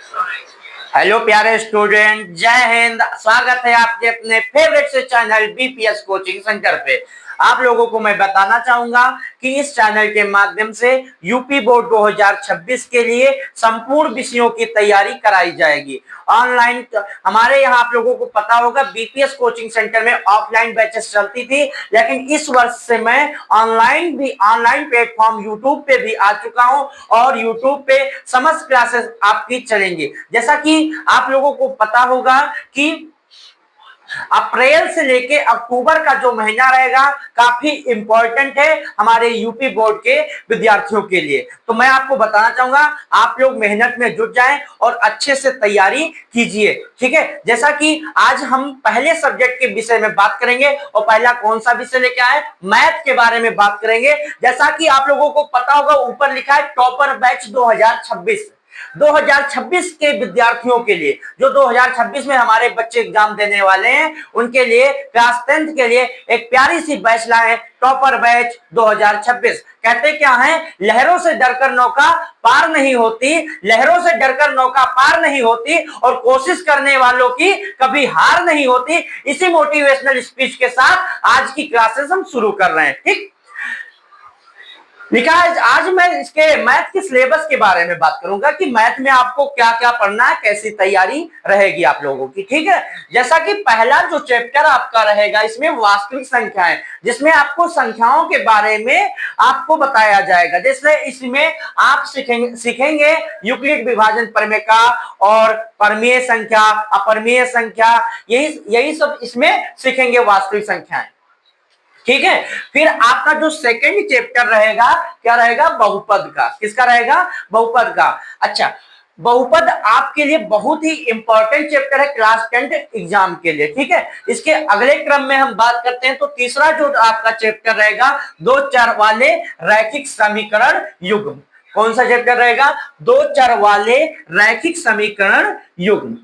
Hello प्यारे student, जय हिंद। स्वागत है आपके अपने फेवरेट से चैनल बीपीएस कोचिंग सेंटर पे। आप लोगों को मैं बताना चाहूंगा कि इस चैनल के माध्यम से यूपी बोर्ड 2026 के लिए संपूर्ण विषयों की तैयारी कराई जाएगी ऑनलाइन। हमारे यहाँ आप लोगों को पता होगा बीपीएस कोचिंग सेंटर में ऑफलाइन बैचेस चलती थी, लेकिन इस वर्ष से मैं ऑनलाइन प्लेटफॉर्म यूट्यूब पे भी आ चुका हूं और यूट्यूब पे समस्त क्लासेस आपकी चलेंगी। जैसा कि आप लोगों को पता होगा कि अप्रैल से लेके अक्टूबर का जो महीना रहेगा काफी इंपॉर्टेंट है हमारे यूपी बोर्ड के विद्यार्थियों के लिए। तो मैं आपको बताना चाहूंगा आप लोग मेहनत में जुट जाएं और अच्छे से तैयारी कीजिए, ठीक है। जैसा कि आज हम पहले सब्जेक्ट के विषय में बात करेंगे और पहला कौन सा विषय लेके आए, मैथ के बारे में बात करेंगे। जैसा कि आप लोगों को पता होगा ऊपर लिखा है टॉपर बैच 2026। 2026 के विद्यार्थियों के लिए जो 2026 में हमारे बच्चे एग्जाम देने वाले हैं, उनके लिए क्लास 10th के लिए एक प्यारी सी बैच लाए, टॉपर बैच 2026। कहते क्या है, लहरों से डरकर नौका पार नहीं होती, लहरों से डरकर नौका पार नहीं होती और कोशिश करने वालों की कभी हार नहीं होती। इसी मोटिवेशनल स्पीच के साथ आज की क्लासेस हम शुरू कर रहे हैं, ठीक। लिखा है आज मैं इसके मैथ के सिलेबस के बारे में बात करूंगा कि मैथ में आपको क्या क्या पढ़ना है, कैसी तैयारी रहेगी आप लोगों की, ठीक है। जैसा कि पहला जो चैप्टर आपका रहेगा इसमें वास्तविक संख्याएं, जिसमें आपको संख्याओं के बारे में आपको बताया जाएगा। जैसे इसमें आप सीखेंगे यूक्लिड विभाजन प्रमेय का और परमीय संख्या, अपरमीय संख्या, यही सब इसमें सीखेंगे वास्तविक संख्याएं, ठीक है। फिर आपका जो सेकंड चैप्टर रहेगा क्या रहेगा, बहुपद का। किसका रहेगा, बहुपद का। अच्छा, बहुपद आपके लिए बहुत ही इंपॉर्टेंट चैप्टर है क्लास 10 एग्जाम के लिए, ठीक है। इसके अगले क्रम में हम बात करते हैं तो तीसरा जो आपका चैप्टर रहेगा दो चर वाले रैखिक समीकरण युग्म। कौन सा चैप्टर रहेगा, दो चर वाले रैखिक समीकरण युग्म।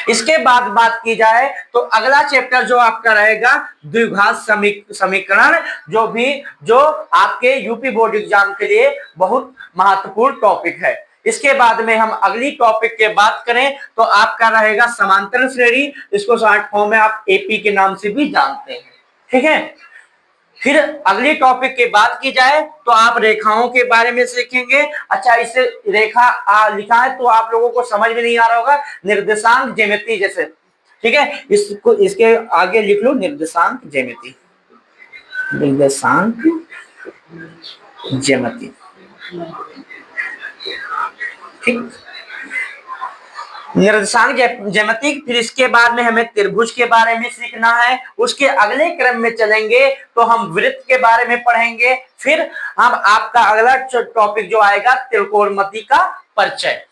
इसके बाद बात की जाए तो अगला चैप्टर जो आपका रहेगा द्विघात समीकरण, जो आपके यूपी बोर्ड एग्जाम के लिए बहुत महत्वपूर्ण टॉपिक है। इसके बाद में हम अगली टॉपिक के बात करें तो आपका रहेगा समांतर श्रेणी, इसको शॉर्ट फॉर्म में आप एपी के नाम से भी जानते हैं, ठीक है। फिर अगली टॉपिक की बात की जाए तो आप रेखाओं के बारे में सीखेंगे। अच्छा, इसे रेखा लिखा है तो आप लोगों को समझ में नहीं आ रहा होगा, निर्देशांक ज्यामिति जैसे, ठीक है। इसको इसके आगे लिख लो निर्देशांक ज्यामिति, निर्देशांक ज्यामिति, ठीक। निर्देशांक ज्यामिति। फिर इसके बाद में हमें त्रिभुज के बारे में सीखना है। उसके अगले क्रम में चलेंगे तो हम वृत्त के बारे में पढ़ेंगे। फिर हम आपका अगला टॉपिक जो आएगा त्रिकोणमिति का परिचय।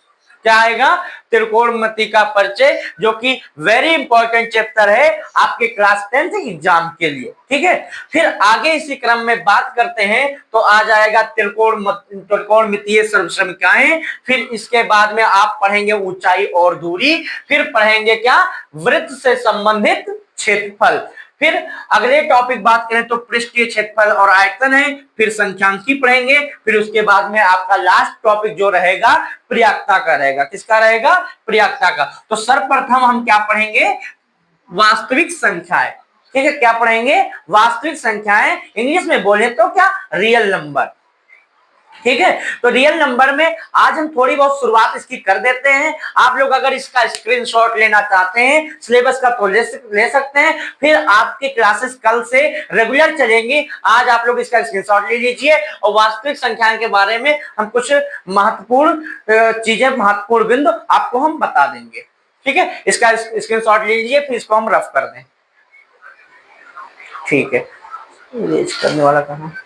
क्या आएगा, त्रिकोणमिति का परिचय, जो कि वेरी इंपॉर्टेंट चैप्टर है आपके क्लास 10th एग्जाम के लिए, ठीक है। फिर आगे इसी क्रम में बात करते हैं तो आ जाएगा त्रिकोणमितीय सर्वसमीकरणाएं। फिर इसके बाद में आप पढ़ेंगे ऊंचाई और दूरी। फिर पढ़ेंगे क्या, वृत्त से संबंधित क्षेत्रफल। फिर अगले टॉपिक बात करें तो पृष्ठीय क्षेत्रफल और आयतन है। फिर संख्यांकी पढ़ेंगे। फिर उसके बाद में आपका लास्ट टॉपिक जो रहेगा प्रयाक्ता का रहेगा। किसका रहेगा, प्रयाक्ता का। तो सर्वप्रथम हम क्या पढ़ेंगे, वास्तविक संख्याएं, ठीक है। क्या पढ़ेंगे, वास्तविक संख्याएं। इंग्लिश में बोले तो क्या, रियल नंबर, ठीक है। तो रियल नंबर में आज हम थोड़ी बहुत शुरुआत इसकी कर देते हैं। आप लोग अगर इसका स्क्रीनशॉट लेना चाहते हैं सिलेबस का तो ले सकते हैं। फिर आपकी क्लासेस कल से रेगुलर चलेंगी। आज आप लोग इसका स्क्रीनशॉट ले लीजिए और वास्तविक संख्याओं के बारे में हम कुछ महत्वपूर्ण चीजें, महत्वपूर्ण बिंदु आपको हम बता देंगे, ठीक है। इसका स्क्रीनशॉट ले लीजिए, फिर इसको हम रफ कर दें, ठीक है। इरेज करने वाला कहाँ,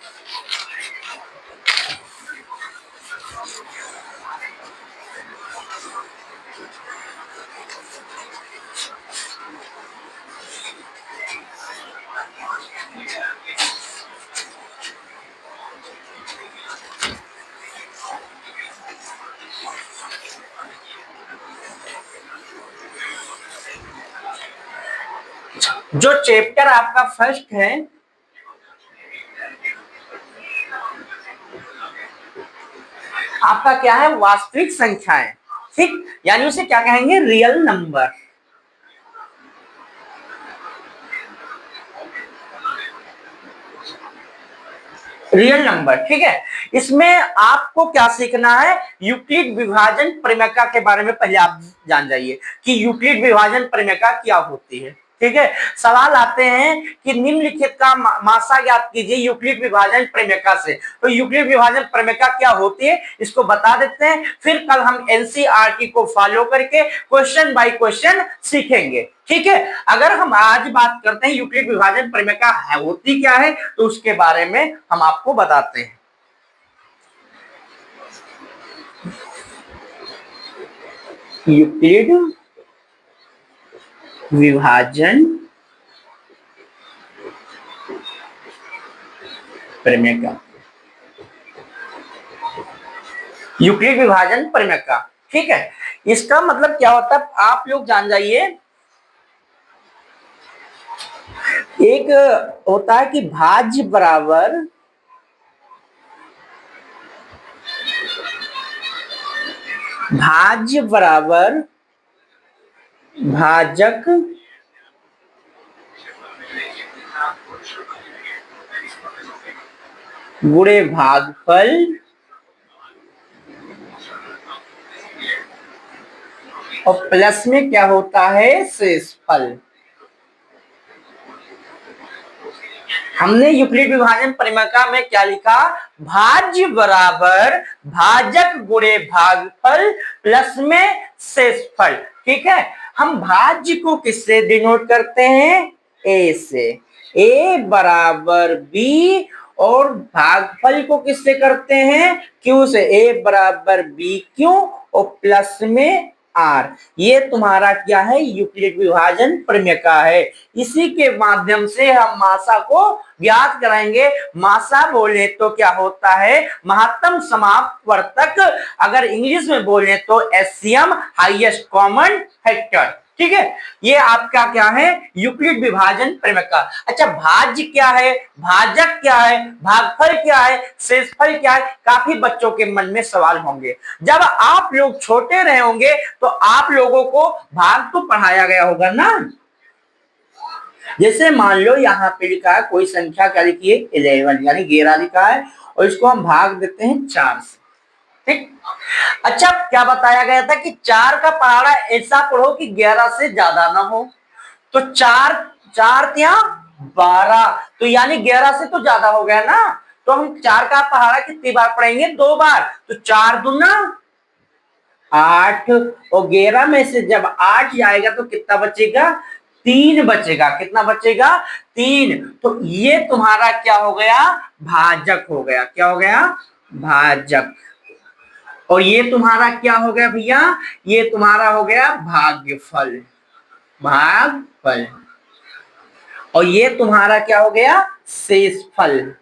जो चैप्टर आपका फर्स्ट है आपका क्या है, वास्तविक संख्याएं, ठीक, यानी उसे क्या कहेंगे, रियल नंबर। रियल नंबर, ठीक है। इसमें आपको क्या सीखना है, यूक्लिड विभाजन प्रमेय के बारे में पहले आप जान जाइए कि यूक्लिड विभाजन प्रमेय क्या होती है। ठीक है, सवाल आते हैं कि निम्नलिखित का मासा ज्ञात कीजिए यूक्लिड विभाजन प्रमेय से। तो यूक्लिड विभाजन प्रमेय क्या होती है इसको बता देते हैं, फिर कल हम एनसीईआरटी को फॉलो करके क्वेश्चन बाय क्वेश्चन सीखेंगे। ठीक है, अगर हम आज बात करते हैं यूक्लिड विभाजन प्रमेय है होती क्या है, तो उसके बारे में हम आपको बताते हैं। यूक्लिड विभाजन प्रमेय, यूक्लिड विभाजन प्रमेय, ठीक है। इसका मतलब क्या होता है आप लोग जान जाइए। एक होता है कि भाज्य बराबर भाजक गुणे भागफल और प्लस में क्या होता है, शेषफल। हमने यूक्लिड विभाजन प्रमेय में क्या लिखा, भाज्य बराबर भाजक गुणे भागफल प्लस में शेषफल। ठीक है, हम भाज्य को किससे डिनोट करते हैं, ए से, ए बराबर बी, और भागफल को किससे करते हैं, क्यू से, ए बराबर बी क्यू और प्लस में आर। ये तुम्हारा क्या है, यूक्लिड विभाजन प्रमेय का है। इसी के माध्यम से हम मासा को ज्ञात कराएंगे। मासा बोले तो क्या होता है, महत्तम समापवर्तक, अगर इंग्लिश में बोले तो एचसीएम, हाईएस्ट कॉमन फैक्टर। ठीक है, ये आपका क्या है, यूक्लिड विभाजन प्रमेय का। अच्छा, भाज्य क्या है, भाजक क्या है, भागफल क्या है, शेषफल क्या है, काफी बच्चों के मन में सवाल होंगे। जब आप लोग छोटे रहे होंगे तो आप लोगों को भाग तो पढ़ाया गया होगा ना। जैसे मान लो यहाँ पे लिखा है कोई संख्या, क्या लिखी है, 11 यानी 11 लिखा है, और इसको हम भाग देते हैं 4 से। ठीक, अच्छा, क्या बताया गया था कि 4 का पहाड़ा ऐसा पढ़ो कि 11 से ज्यादा ना हो। तो 4 4 या 12, तो यानी 11 से तो ज्यादा हो गया ना। तो हम 4 का पहाड़ा कितनी बार पढ़ेंगे, 2 बार। तो 4 दूना 8, और 11 में से जब 8 जाएगा तो कितना बचेगा, 3 बचेगा। कितना बचेगा, 3। तो ये तुम्हारा क्या हो गया, भाजक हो गया। क्या हो गया, भाजक। और ये तुम्हारा क्या हो गया भैया, ये तुम्हारा हो गया भागफल, भागफल। और ये तुम्हारा क्या हो गया, शेषफल।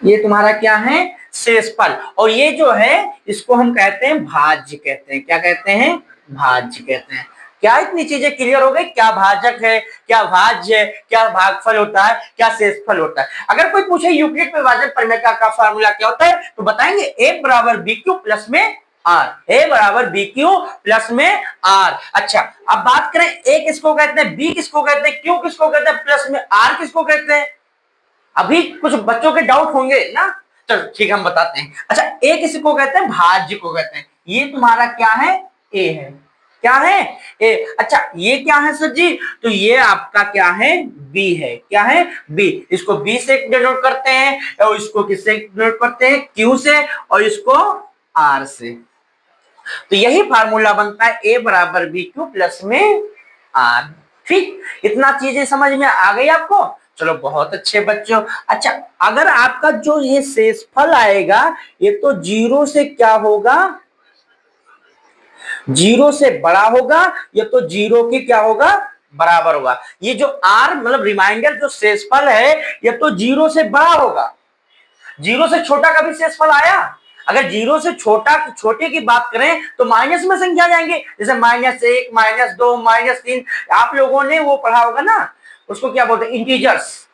ये तुम्हारा क्या है, शेषफल। और ये जो है इसको हम कहते हैं भाज्य कहते हैं। क्या कहते हैं, भाज्य कहते हैं। क्या इतनी चीजें क्लियर हो गई, क्या भाजक है, क्या भाज्य है, क्या भागफल होता है, क्या शेषफल होता है। अगर कोई पूछे यूक्लिड विभाजन प्रमेय का फार्मूला क्या होता है, तो बताएंगे ए बराबर बी क्यू प्लस में आर, ए बराबर बी क्यू प्लस में आर। अच्छा, अब बात करें ए किसको कहते हैं, बी किसको कहते हैं, क्यू किसको कहते हैं, प्लस में आर किसको कहते हैं। अभी कुछ बच्चों के डाउट होंगे ना, चलो ठीक हम बताते हैं। अच्छा, ए किसको कहते हैं, भाज्य को कहते हैं। ये तुम्हारा क्या है, ए है। क्या है, ए। अच्छा, ये क्या है सर जी, तो ये आपका क्या है, बी है। क्या है, बी। इसको बी से डिनोट करते हैं, और इसको किससे डिनोट करते हैं, क्यू से, और इसको आर से। तो यही फार्मूला बनता है ए बराबर बी क्यू प्लस में आर। ठीक, इतना चीजें समझ में आ गई आपको, चलो बहुत अच्छे बच्चों। अच्छा, अगर आपका जो ये शेषफल आएगा, ये तो 0 से क्या होगा, 0 से बड़ा होगा, ये तो 0 की क्या होगा, बराबर होगा। ये जो आर मतलब रिमाइंडर जो शेषफल है, ये तो 0 से बड़ा होगा। 0 से छोटा कभी शेषफल आया, अगर 0 से छोटे की बात करें तो माइनस में संख्या जाएंगे, जैसे -1, -2, -3। आप लोगों ने वो पढ़ा होगा ना, उसको क्या बोलते हैं, इंटीजर्स।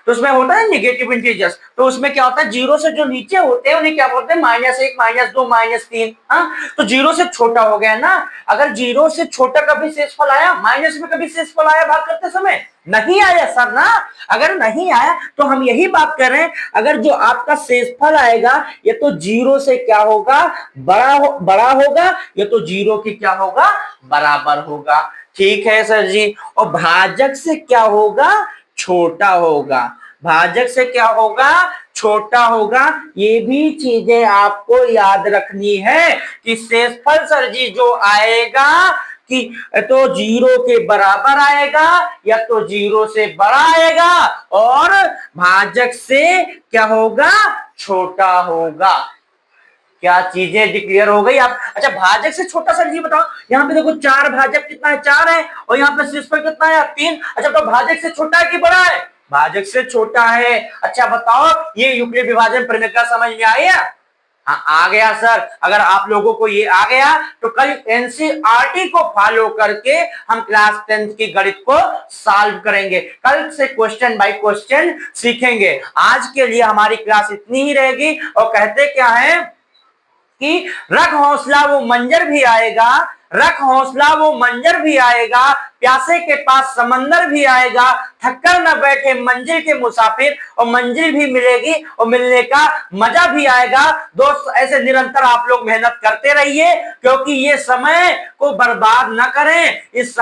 तो उसमें होता है नेगेटिव इंटीजर्स, तो उसमें क्या होता है, जीरो से जो नीचे होते हैं उन्हें क्या बोलते हैं, -1, -2, -3। हाँ, तो जीरो से छोटा हो गया ना। अगर जीरो से छोटा कभी शेषफल आया, माइनस में कभी शेषफल आया भाग करते समय? नहीं आया सर ना। अगर नहीं आया तो हम यही बात कर रहे हैं, अगर जो आपका शेषफल आएगा ये तो जीरो से क्या होगा, बड़ा होगा, ये तो जीरो की क्या होगा, बराबर होगा। ठीक है सर जी। और भाजक से क्या होगा, छोटा होगा। भाजक से क्या होगा, छोटा होगा। ये भी चीजें आपको याद रखनी है कि शेषफल सर जी जो आएगा कि तो जीरो के बराबर आएगा या तो जीरो से बड़ा आएगा, और भाजक से क्या होगा, छोटा होगा। क्या चीजें डिक्लेयर हो गई आप? अच्छा, भाजक से छोटा सर जी बताओ, यहाँ पे देखो 4 भाजक कितना है, 4 है, और यहाँ पे शेषफल कितना है, 3। अच्छा तो भाजक से छोटा है कि बड़ा है? भाजक से छोटा है। अच्छा बताओ, ये यूक्लिड विभाजन प्रमेय समझ में आया? हाँ आ गया सर। अगर आप लोगों को ये आ गया तो कल एनसीईआरटी को फॉलो करके हम क्लास 10th की गणित को सॉल्व करेंगे। कल से क्वेश्चन बाय क्वेश्चन सीखेंगे। आज के लिए हमारी क्लास इतनी ही रहेगी। और कहते क्या है कि रख हौसला वो मंजर भी आएगा, रख हौसला वो मंजर भी आएगा, प्यासे के पास समंदर भी आएगा, थककर न बैठे मंजिल के मुसाफिर, और मंजिल भी मिलेगी और मिलने का मजा भी आएगा। दोस्त ऐसे निरंतर आप लोग मेहनत करते रहिए, क्योंकि ये समय को बर्बाद न करें, इस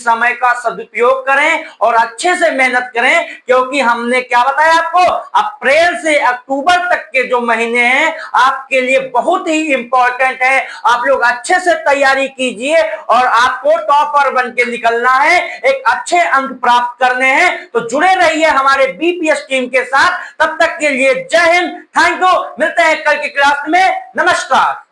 समय का सदुपयोग करें और अच्छे से मेहनत करें। क्योंकि हमने क्या बताया आपको, अप्रैल से अक्टूबर तक के जो महीने हैं आपके लिए बहुत ही इंपॉर्टेंट है। आप लोग अच्छे से तैयारी कीजिए और आपको टॉपर बन के निकलना है, एक अच्छे अंक प्राप्त करने हैं। तो जुड़े रहिए हमारे बीपीएस टीम के साथ। तब तक के लिए जय हिंद, थैंक यू। मिलते हैं कल की क्लास में। नमस्कार।